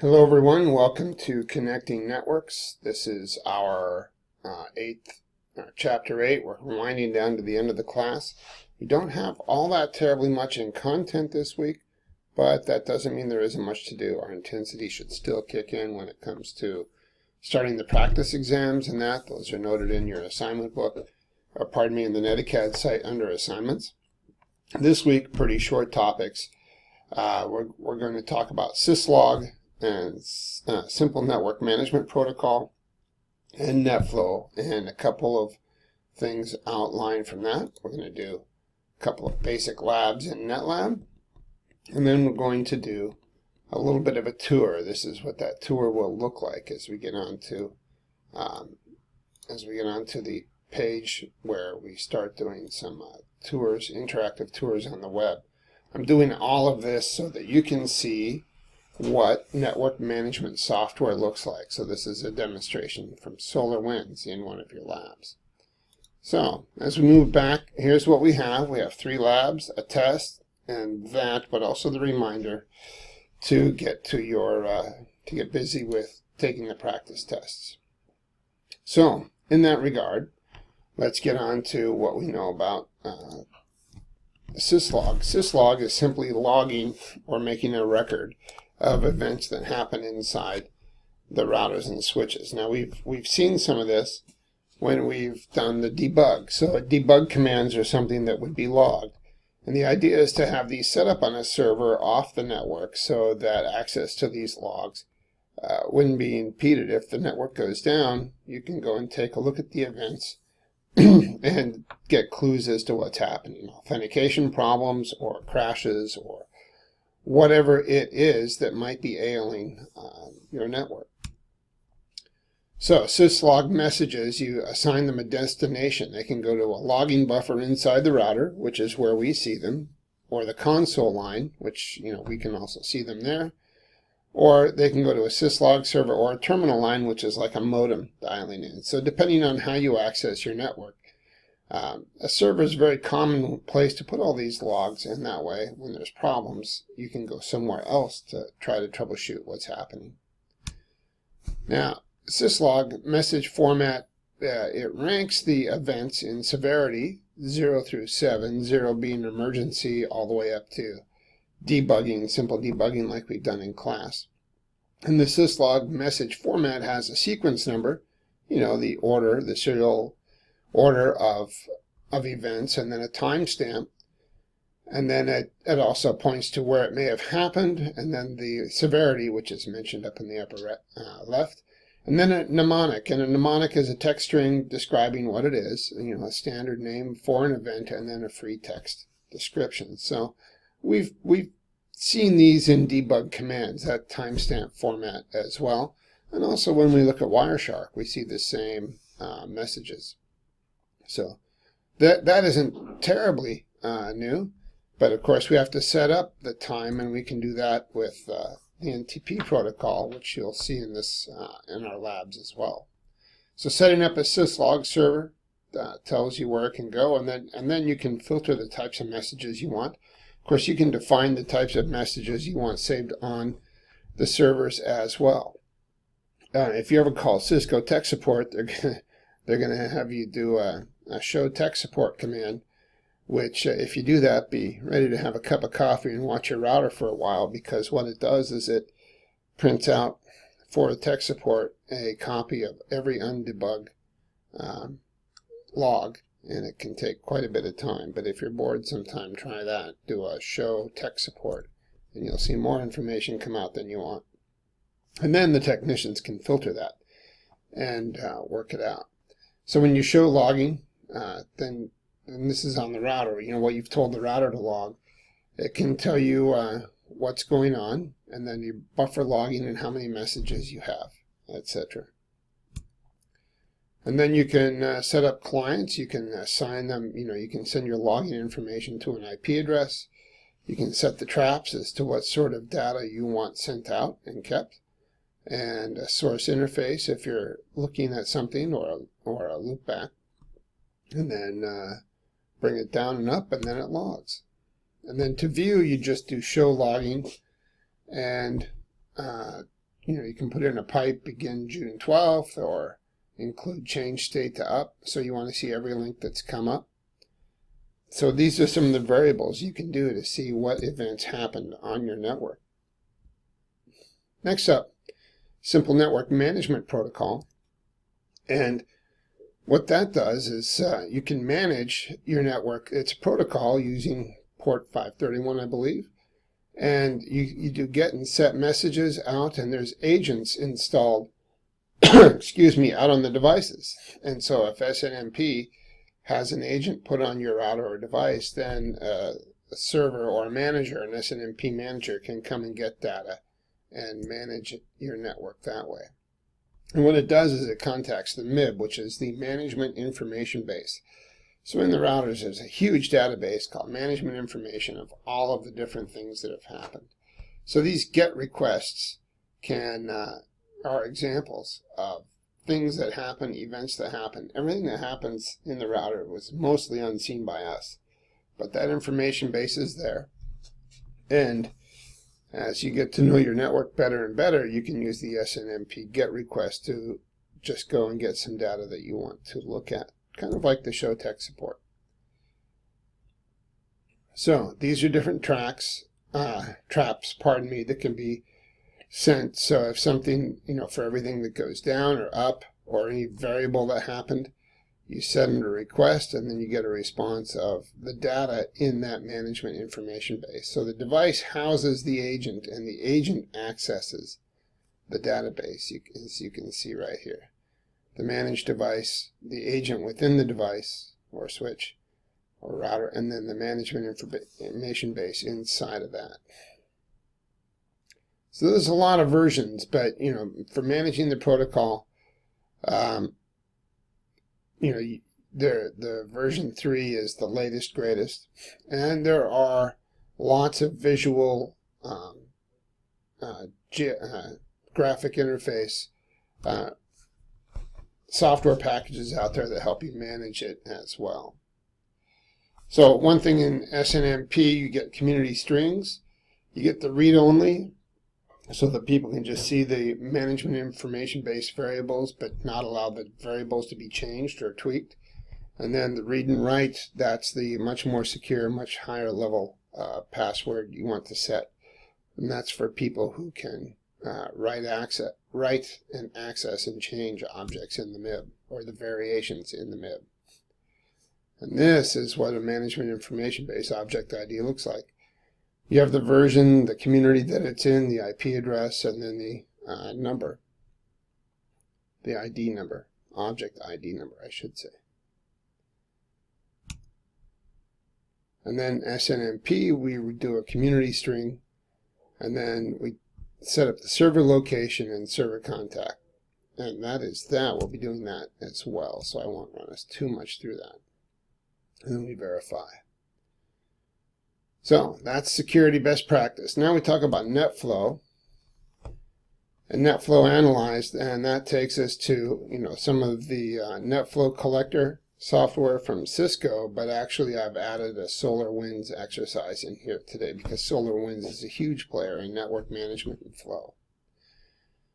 Hello everyone, welcome to Connecting Networks. This is our chapter 8. We're winding down to the end of the class. We don't have all that terribly much in content this week, but that doesn't mean there isn't much to do. Our intensity should still kick in when it comes to starting the practice exams and that. Those are noted in your assignment book, or pardon me, in the Netacad site under assignments. This week, pretty short topics. We're going to talk about syslog and simple network management protocol and NetFlow, and a couple of things outlined from that. We're going to do a couple of basic labs in NetLab, and then we're going to do a little bit of a tour. This is what that tour will look like as we get onto the page where we start doing some tours, interactive tours on the web. I'm doing all of this so that you can see what network management software looks like. So this is a demonstration from SolarWinds in one of your labs. So as we move back, here's what we have. We have 3 labs, a test, and that, but also the reminder to get to your to get busy with taking the practice tests. So in that regard, let's get on to what we know about syslog. Syslog is simply logging or making a record of events that happen inside the routers and switches. Now we've seen some of this when we've done the debug. So debug commands are something that would be logged. And the idea is to have these set up on a server off the network so that access to these logs wouldn't be impeded. If the network goes down, you can go and take a look at the events and get clues as to what's happening. Authentication problems or crashes or whatever it is that might be ailing your network. So syslog messages, you assign them a destination. They can go to a logging buffer inside the router, which is where we see them, or the console line, which we can also see them there, or they can go to a syslog server or a terminal line, which is like a modem dialing in. So depending on how you access your network, a server is a very common place to put all these logs, and that way, when there's problems, you can go somewhere else to try to troubleshoot what's happening. Now, syslog message format, it ranks the events in severity, 0 through 7, 0 being emergency, all the way up to debugging, simple debugging like we've done in class. And the syslog message format has a sequence number, the order, the serial order of events, and then a timestamp, and then it also points to where it may have happened, and then the severity, which is mentioned up in the upper left, and then a mnemonic. And a mnemonic is a text string describing what it is, a standard name for an event, and then a free text description. So we've seen these in debug commands, that timestamp format as well, and also when we look at Wireshark, we see the same messages. So that isn't terribly new, but of course we have to set up the time, and we can do that with the NTP protocol, which you'll see in this in our labs as well. So setting up a syslog server tells you where it can go, and then you can filter the types of messages you want. Of course, you can define the types of messages you want saved on the servers as well. If you ever call Cisco tech support, they're going to have you do a show tech support command, which if you do that, be ready to have a cup of coffee and watch your router for a while, because what it does is it prints out for the tech support a copy of every undebugged log, and it can take quite a bit of time. But if you're bored sometime, try that. Do a show tech support, and you'll see more information come out than you want. And then the technicians can filter that and work it out. So when you show logging, then this is on the router, what you've told the router to log. It can tell you what's going on, and then your buffer logging and how many messages you have, etc. And then you can set up clients. You can assign them, you can send your logging information to an IP address. You can set the traps as to what sort of data you want sent out and kept, and a source interface if you're looking at something, or a loopback, and then bring it down and up, and then it logs. And then to view, you just do show logging, and you can put in a pipe begin June 12th or include change state to up. So you want to see every link that's come up. So these are some of the variables you can do to see what events happened on your network. Next up, simple network management protocol. And what that does is you can manage your network. It's a protocol using port 531, I believe. And you do get and set messages out, and there's agents installed excuse me, out on the devices. And so if SNMP has an agent put on your router or device, then a server or a manager, an SNMP manager, can come and get data and manage your network that way. And what it does is it contacts the MIB, which is the Management Information Base. So in the routers, there's a huge database called Management Information of all of the different things that have happened. So these GET requests are examples of things that happen, events that happen. Everything that happens in the router was mostly unseen by us, but that information base is there. And as you get to know your network better and better, you can use the SNMP GET request to just go and get some data that you want to look at, kind of like the show tech support. So these are different traps, that can be sent. So if something, for everything that goes down or up or any variable that happened, you send a request and then you get a response of the data in that management information base. So the device houses the agent and the agent accesses the database, as you can see right here. The managed device, the agent within the device or switch or router, and then the management information base inside of that. So there's a lot of versions, but for managing the protocol, the version 3 is the latest, greatest, and there are lots of visual graphic interface software packages out there that help you manage it as well. So one thing in SNMP, you get community strings, you get the read-only, so that people can just see the management information-based variables, but not allow the variables to be changed or tweaked. And then the read and write, that's the much more secure, much higher level password you want to set. And that's for people who can write and access and change objects in the MIB, or the variations in the MIB. And this is what a management information-based object ID looks like. You have the version, the community that it's in, the IP address, and then the number, the ID number, object ID number, I should say. And then SNMP, we do a community string, and then we set up the server location and server contact. And that is that. We'll be doing that as well, so I won't run us too much through that. And then we verify. So that's security best practice. Now we talk about NetFlow and NetFlow Analyzed, and that takes us to some of the NetFlow collector software from Cisco, but actually I've added a SolarWinds exercise in here today because SolarWinds is a huge player in network management and flow.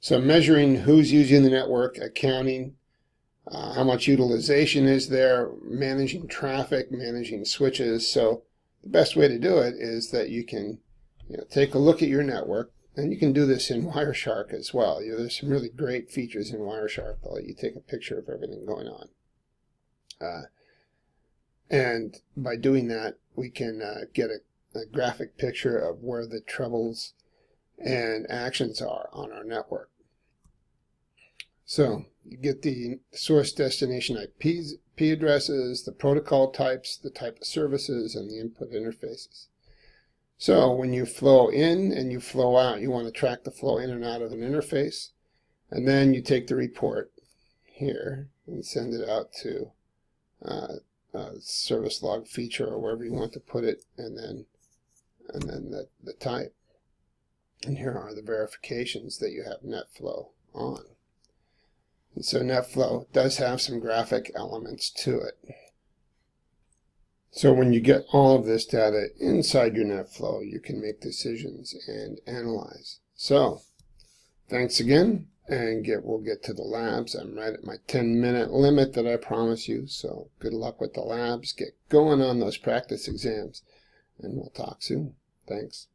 So measuring who's using the network, accounting, how much utilization is there, managing traffic, managing switches. So the best way to do it is that you can take a look at your network, and you can do this in Wireshark as well. There's some really great features in Wireshark that let you take a picture of everything going on. And by doing that, we can get a graphic picture of where the troubles and actions are on our network. So you get the source destination IP addresses, the protocol types, the type of services, and the input interfaces. So when you flow in and you flow out, you want to track the flow in and out of an interface. And then you take the report here and send it out to a service log feature or wherever you want to put it, and then the type. And here are the verifications that you have NetFlow on. And so NetFlow does have some graphic elements to it. So when you get all of this data inside your NetFlow, you can make decisions and analyze. So Thanks again, and we'll get to the labs. I'm right at my 10-minute limit that I promised you, so good luck with the labs. Get going on those practice exams, and we'll talk soon. Thanks.